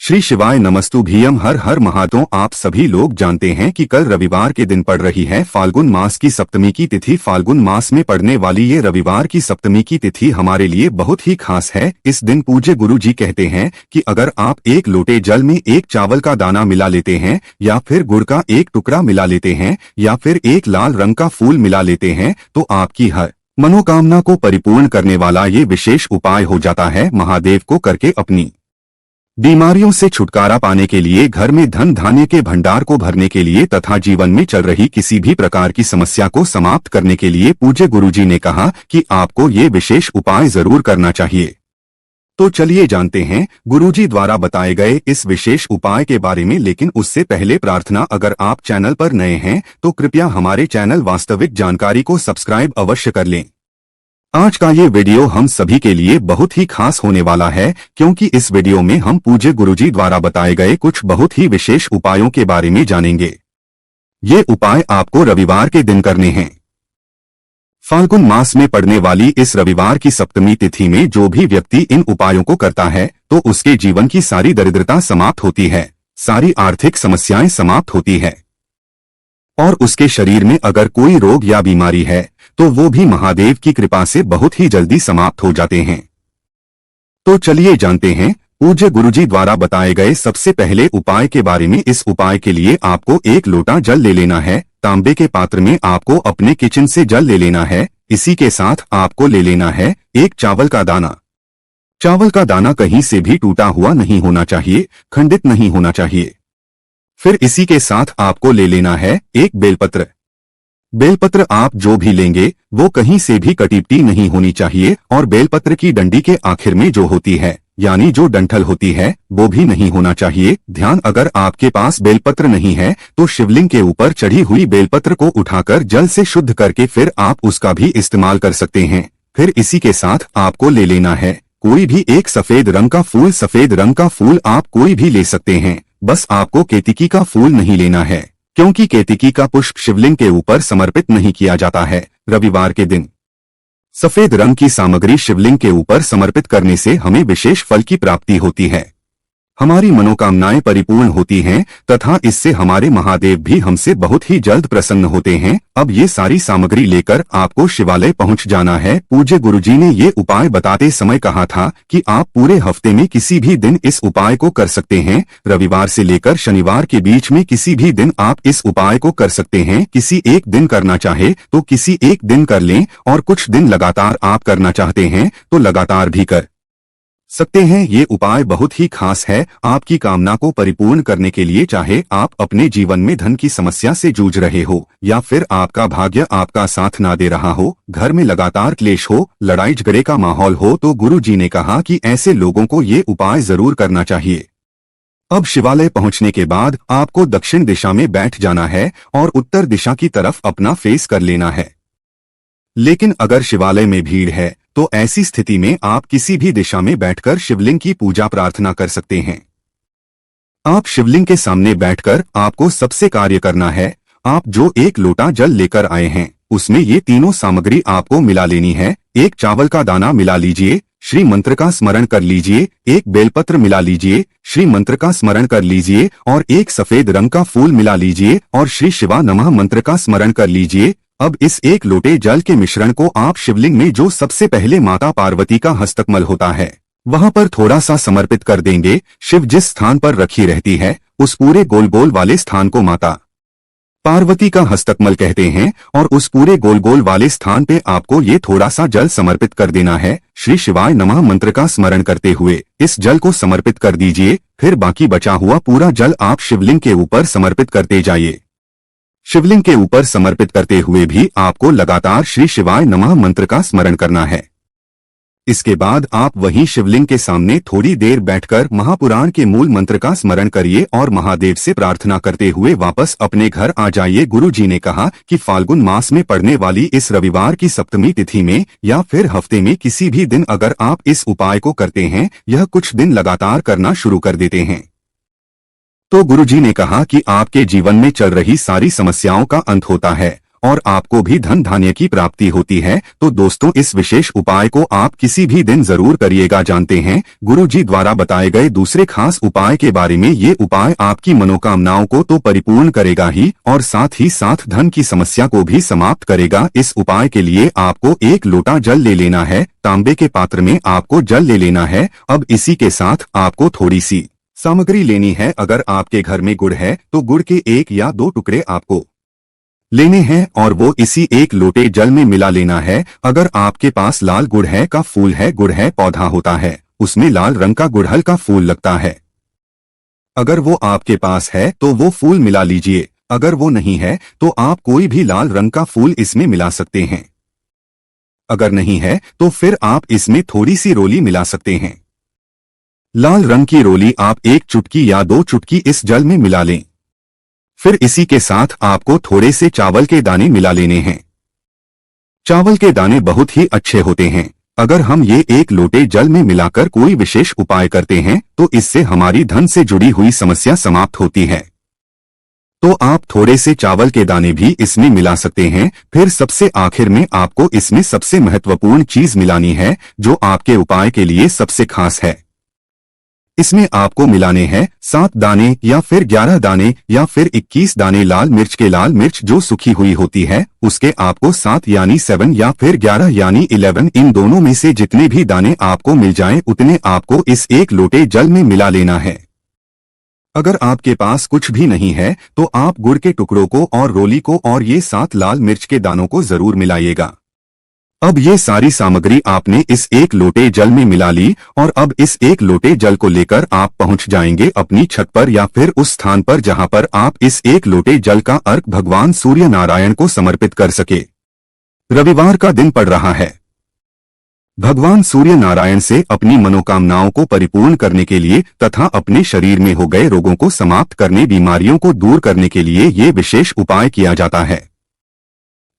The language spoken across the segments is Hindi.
श्री शिवाय नमस्तुभ्यम। हर हर महादेव। आप सभी लोग जानते हैं कि कल रविवार के दिन पड़ रही है फाल्गुन मास की सप्तमी की तिथि। फाल्गुन मास में पड़ने वाली ये रविवार की सप्तमी की तिथि हमारे लिए बहुत ही खास है। इस दिन पूज्य गुरु जी कहते हैं कि अगर आप एक लोटे जल में एक चावल का दाना मिला लेते हैं, या फिर गुड़ का एक टुकड़ा मिला लेते हैं, या फिर एक लाल रंग का फूल मिला लेते हैं, तो आपकी हर मनोकामना को परिपूर्ण करने वाला ये विशेष उपाय हो जाता है। महादेव को करके अपनी बीमारियों से छुटकारा पाने के लिए, घर में धन धान्य के भंडार को भरने के लिए तथा जीवन में चल रही किसी भी प्रकार की समस्या को समाप्त करने के लिए पूज्य गुरुजी ने कहा कि आपको ये विशेष उपाय जरूर करना चाहिए। तो चलिए जानते हैं गुरुजी द्वारा बताए गए इस विशेष उपाय के बारे में। लेकिन उससे पहले प्रार्थना, अगर आप चैनल पर नए हैं तो कृपया हमारे चैनल वास्तविक जानकारी को सब्सक्राइब अवश्य कर लें। आज का ये वीडियो हम सभी के लिए बहुत ही खास होने वाला है, क्योंकि इस वीडियो में हम पूज्य गुरुजी द्वारा बताए गए कुछ बहुत ही विशेष उपायों के बारे में जानेंगे। ये उपाय आपको रविवार के दिन करने हैं। फाल्गुन मास में पड़ने वाली इस रविवार की सप्तमी तिथि में जो भी व्यक्ति इन उपायों को करता है तो उसके जीवन की सारी दरिद्रता समाप्त होती है, सारी आर्थिक समस्याएं समाप्त होती है, और उसके शरीर में अगर कोई रोग या बीमारी है तो वो भी महादेव की कृपा से बहुत ही जल्दी समाप्त हो जाते हैं। तो चलिए जानते हैं पूज्य गुरुजी द्वारा बताए गए सबसे पहले उपाय के बारे में। इस उपाय के लिए आपको एक लोटा जल ले लेना है। तांबे के पात्र में आपको अपने किचन से जल ले लेना है। इसी के साथ आपको ले लेना है एक चावल का दाना। चावल का दाना कहीं से भी टूटा हुआ नहीं होना चाहिए, खंडित नहीं होना चाहिए। फिर इसी के साथ आपको ले लेना है एक बेलपत्र। बेलपत्र आप जो भी लेंगे वो कहीं से भी कटीपटी नहीं होनी चाहिए, और बेलपत्र की डंडी के आखिर में जो होती है, यानी जो डंठल होती है, वो भी नहीं होना चाहिए। ध्यान, अगर आपके पास बेलपत्र नहीं है तो शिवलिंग के ऊपर चढ़ी हुई बेलपत्र को उठाकर जल से शुद्ध करके फिर आप उसका भी इस्तेमाल कर सकते हैं। फिर इसी के साथ आपको ले लेना है कोई भी एक सफेद रंग का फूल। सफेद रंग का फूल आप कोई भी ले सकते हैं, बस आपको केतकी का फूल नहीं लेना है, क्योंकि केतकी का पुष्प शिवलिंग के ऊपर समर्पित नहीं किया जाता है। रविवार के दिन सफेद रंग की सामग्री शिवलिंग के ऊपर समर्पित करने से हमें विशेष फल की प्राप्ति होती है, हमारी मनोकामनाएं परिपूर्ण होती हैं तथा इससे हमारे महादेव भी हमसे बहुत ही जल्द प्रसन्न होते हैं। अब ये सारी सामग्री लेकर आपको शिवालय पहुंच जाना है। पूज्य गुरुजी ने ये उपाय बताते समय कहा था कि आप पूरे हफ्ते में किसी भी दिन इस उपाय को कर सकते हैं। रविवार से लेकर शनिवार के बीच में किसी भी दिन आप इस उपाय को कर सकते हैं। किसी एक दिन करना चाहे तो किसी एक दिन कर लें, और कुछ दिन लगातार आप करना चाहते हैं तो लगातार भी कर सकते हैं। ये उपाय बहुत ही खास है आपकी कामना को परिपूर्ण करने के लिए। चाहे आप अपने जीवन में धन की समस्या से जूझ रहे हो, या फिर आपका भाग्य आपका साथ ना दे रहा हो, घर में लगातार क्लेश हो, लड़ाई झगड़े का माहौल हो, तो गुरु जी ने कहा कि ऐसे लोगों को ये उपाय जरूर करना चाहिए। अब शिवालय पहुंचने के बाद आपको दक्षिण दिशा में बैठ जाना है और उत्तर दिशा की तरफ अपना फेस कर लेना है। लेकिन अगर शिवालय में भीड़ है तो ऐसी स्थिति में आप किसी भी दिशा में बैठकर शिवलिंग की पूजा प्रार्थना कर सकते हैं। आप शिवलिंग के सामने बैठकर आपको सबसे कार्य करना है। आप जो एक लोटा जल लेकर आए हैं उसमें ये तीनों सामग्री आपको मिला लेनी है। एक चावल का दाना मिला लीजिए, श्री मंत्र का स्मरण कर लीजिए। एक बेलपत्र मिला लीजिए, श्री मंत्र का स्मरण कर लीजिए। और एक सफेद रंग का फूल मिला लीजिए और श्री शिवा नमः मंत्र का स्मरण कर लीजिए। अब इस एक लोटे जल के मिश्रण को आप शिवलिंग में जो सबसे पहले माता पार्वती का हस्तकमल होता है वहां पर थोड़ा सा समर्पित कर देंगे। शिव जिस स्थान पर रखी रहती है उस पूरे गोल गोल वाले स्थान को माता पार्वती का हस्तकमल कहते हैं, और उस पूरे गोल गोल वाले स्थान पे आपको ये थोड़ा सा जल समर्पित कर देना है। श्री शिवाय नमः मंत्र का स्मरण करते हुए इस जल को समर्पित कर दीजिए। फिर बाकी बचा हुआ पूरा जल आप शिवलिंग के ऊपर समर्पित करते जाइए। शिवलिंग के ऊपर समर्पित करते हुए भी आपको लगातार श्री शिवाय नमः मंत्र का स्मरण करना है। इसके बाद आप वहीं शिवलिंग के सामने थोड़ी देर बैठकर महापुराण के मूल मंत्र का स्मरण करिए और महादेव से प्रार्थना करते हुए वापस अपने घर आ जाइए। गुरु जी ने कहा कि फाल्गुन मास में पड़ने वाली इस रविवार की सप्तमी तिथि में या फिर हफ्ते में किसी भी दिन अगर आप इस उपाय को करते हैं, यह कुछ दिन लगातार करना शुरू कर देते हैं, तो गुरुजी ने कहा कि आपके जीवन में चल रही सारी समस्याओं का अंत होता है और आपको भी धन धान्य की प्राप्ति होती है। तो दोस्तों, इस विशेष उपाय को आप किसी भी दिन जरूर करिएगा। जानते हैं गुरुजी द्वारा बताए गए दूसरे खास उपाय के बारे में। ये उपाय आपकी मनोकामनाओं को तो परिपूर्ण करेगा ही साथ धन की समस्या को भी समाप्त करेगा। इस उपाय के लिए आपको 1 लोटा जल ले लेना है। तांबे के पात्र में आपको जल ले लेना है। अब इसी के साथ आपको थोड़ी सी सामग्री लेनी है। अगर आपके घर में गुड़ है तो गुड़ के 1 या 2 टुकड़े आपको लेने हैं और वो इसी 1 लोटे जल में मिला लेना है। अगर आपके पास लाल गुड़ है का फूल है, गुड़ है पौधा होता है, उसमें लाल रंग का गुड़हल का फूल लगता है, अगर वो आपके पास है तो वो फूल मिला लीजिए। अगर वो नहीं है तो आप कोई भी लाल रंग का फूल इसमें मिला सकते हैं। अगर नहीं है तो फिर आप इसमें थोड़ी सी रोली मिला सकते हैं। लाल रंग की रोली आप 1 चुटकी या 2 चुटकी इस जल में मिला लें। फिर इसी के साथ आपको थोड़े से चावल के दाने मिला लेने हैं। चावल के दाने बहुत ही अच्छे होते हैं। अगर हम ये 1 लोटे जल में मिलाकर कोई विशेष उपाय करते हैं तो इससे हमारी धन से जुड़ी हुई समस्या समाप्त होती है। तो आप थोड़े से चावल के दाने भी इसमें मिला सकते हैं। फिर सबसे आखिर में आपको इसमें सबसे महत्वपूर्ण चीज मिलानी है, जो आपके उपाय के लिए सबसे खास है। इसमें आपको मिलाने हैं 7 दाने या फिर 11 दाने या फिर 21 दाने लाल मिर्च के। लाल मिर्च जो सूखी हुई होती है उसके आपको 7 यानी 7 या फिर 11 यानी 11, इन दोनों में से जितने भी दाने आपको मिल जाएं उतने आपको इस 1 लोटे जल में मिला लेना है। अगर आपके पास कुछ भी नहीं है तो आप गुड़ के टुकड़ों को और रोली को और ये 7 लाल मिर्च के दानों को जरूर मिलाइएगा। अब ये सारी सामग्री आपने इस 1 लोटे जल में मिला ली और अब इस 1 लोटे जल को लेकर आप पहुंच जाएंगे अपनी छत पर या फिर उस स्थान पर जहां पर आप इस 1 लोटे जल का अर्घ भगवान सूर्य नारायण को समर्पित कर सके। रविवार का दिन पड़ रहा है। भगवान सूर्य नारायण से अपनी मनोकामनाओं को परिपूर्ण करने के लिए तथा अपने शरीर में हो गए रोगों को समाप्त करने, बीमारियों को दूर करने के लिए ये विशेष उपाय किया जाता है।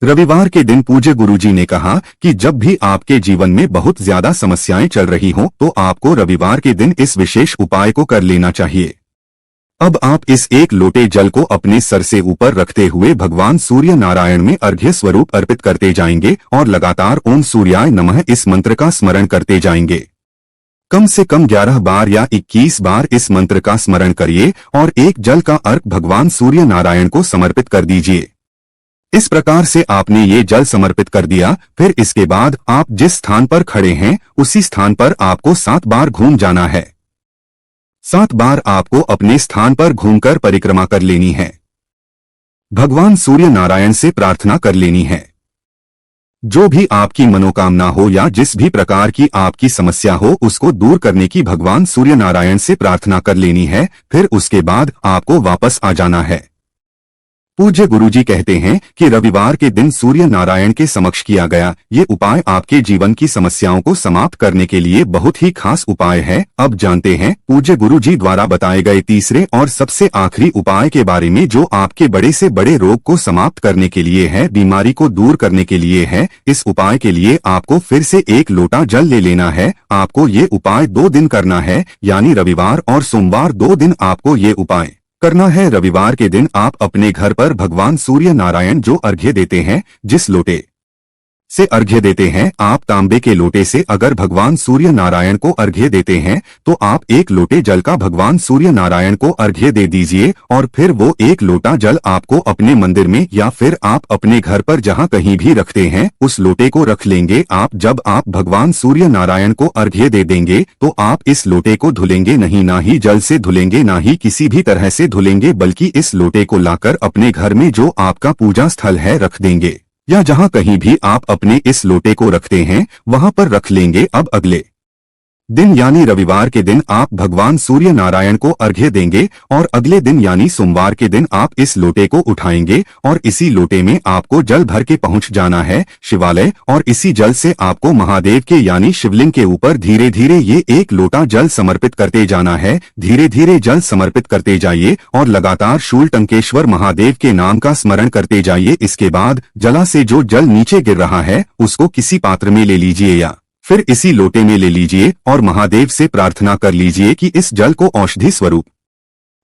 रविवार के दिन पूज्य गुरुजी ने कहा कि जब भी आपके जीवन में बहुत ज्यादा समस्याएं चल रही हों तो आपको रविवार के दिन इस विशेष उपाय को कर लेना चाहिए। अब आप इस 1 लोटे जल को अपने सर से ऊपर रखते हुए भगवान सूर्य नारायण में अर्घ्य स्वरूप अर्पित करते जाएंगे और लगातार ओम सूर्याय नमः इस मंत्र का स्मरण करते जाएंगे। कम से कम 11 बार या 21 बार इस मंत्र का स्मरण करिए और 1 जल का अर्घ भगवान सूर्य नारायण को समर्पित कर दीजिए। इस प्रकार से आपने ये जल समर्पित कर दिया। फिर इसके बाद आप जिस स्थान पर खड़े हैं उसी स्थान पर आपको 7 बार घूम जाना है। 7 बार आपको अपने स्थान पर घूमकर परिक्रमा कर लेनी है। भगवान सूर्य नारायण से प्रार्थना कर लेनी है। जो भी आपकी मनोकामना हो या जिस भी प्रकार की आपकी समस्या हो उसको दूर करने की भगवान सूर्य नारायण से प्रार्थना कर लेनी है। फिर उसके बाद आपको वापस आ जाना है। पूज्य गुरुजी कहते हैं कि रविवार के दिन सूर्य नारायण के समक्ष किया गया ये उपाय आपके जीवन की समस्याओं को समाप्त करने के लिए बहुत ही खास उपाय है। अब जानते हैं पूज्य गुरुजी द्वारा बताए गए तीसरे और सबसे आखिरी उपाय के बारे में, जो आपके बड़े से बड़े रोग को समाप्त करने के लिए है, बीमारी को दूर करने के लिए है। इस उपाय के लिए आपको फिर से 1 लोटा जल ले लेना है। आपको ये उपाय 2 दिन करना है, यानी रविवार और सोमवार 2 दिन आपको ये उपाय करना है। रविवार के दिन आप अपने घर पर भगवान सूर्य नारायण जो अर्घ्य देते हैं, जिस लोटे से अर्घ्य देते हैं, आप तांबे के लोटे से अगर भगवान सूर्य नारायण को अर्घ्य देते हैं तो आप 1 लोटे जल का भगवान सूर्य नारायण को अर्घ्य दे दीजिए और फिर वो 1 लोटा जल आपको अपने मंदिर में या फिर आप अपने घर पर जहां कहीं भी रखते हैं उस लोटे को रख लेंगे। आप जब आप भगवान सूर्य नारायण को अर्घ्य दे देंगे तो आप इस लोटे को धुलेंगे नहीं, ना ही जल से धुलेंगे, ना ही किसी भी तरह से धुलेंगे, बल्कि इस लोटे को लाकर अपने घर में जो आपका पूजा स्थल है रख देंगे या जहां कहीं भी आप अपने इस लोटे को रखते हैं वहां पर रख लेंगे। अब अगले दिन यानी रविवार के दिन आप भगवान सूर्य नारायण को अर्घ्य देंगे और अगले दिन यानी सोमवार के दिन आप इस लोटे को उठाएंगे और इसी लोटे में आपको जल भर के पहुंच जाना है शिवालय और इसी जल से आपको महादेव के यानी शिवलिंग के ऊपर धीरे धीरे ये 1 लोटा जल समर्पित करते जाना है। धीरे धीरे जल समर्पित करते जाइए और लगातार शूल टंकेश्वर महादेव के नाम का स्मरण करते जाइए। इसके बाद जला से जो जल नीचे गिर रहा है उसको किसी पात्र में ले लीजिए या फिर इसी लोटे में ले लीजिए और महादेव से प्रार्थना कर लीजिए कि इस जल को औषधि स्वरूप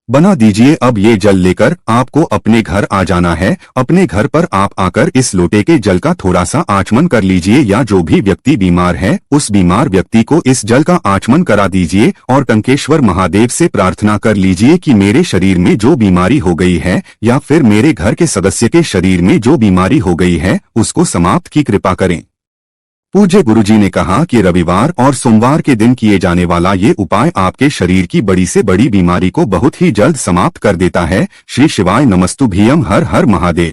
बना दीजिए। अब ये जल लेकर आपको अपने घर आ जाना है। अपने घर पर आप आकर इस लोटे के जल का थोड़ा सा आचमन कर लीजिए, या जो भी व्यक्ति बीमार है उस बीमार व्यक्ति को इस जल का आचमन करा दीजिए और टंकेश्वर महादेव से प्रार्थना कर लीजिए कि मेरे शरीर में जो बीमारी हो गई है या फिर मेरे घर के सदस्य के शरीर में जो बीमारी हो गई है उसको समाप्त की कृपा करें। पूज्य गुरुजी ने कहा कि रविवार और सोमवार के दिन किए जाने वाला ये उपाय आपके शरीर की बड़ी से बड़ी बीमारी को बहुत ही जल्द समाप्त कर देता है। श्री शिवाय नमस्तुभ्यम। हर हर महादेव।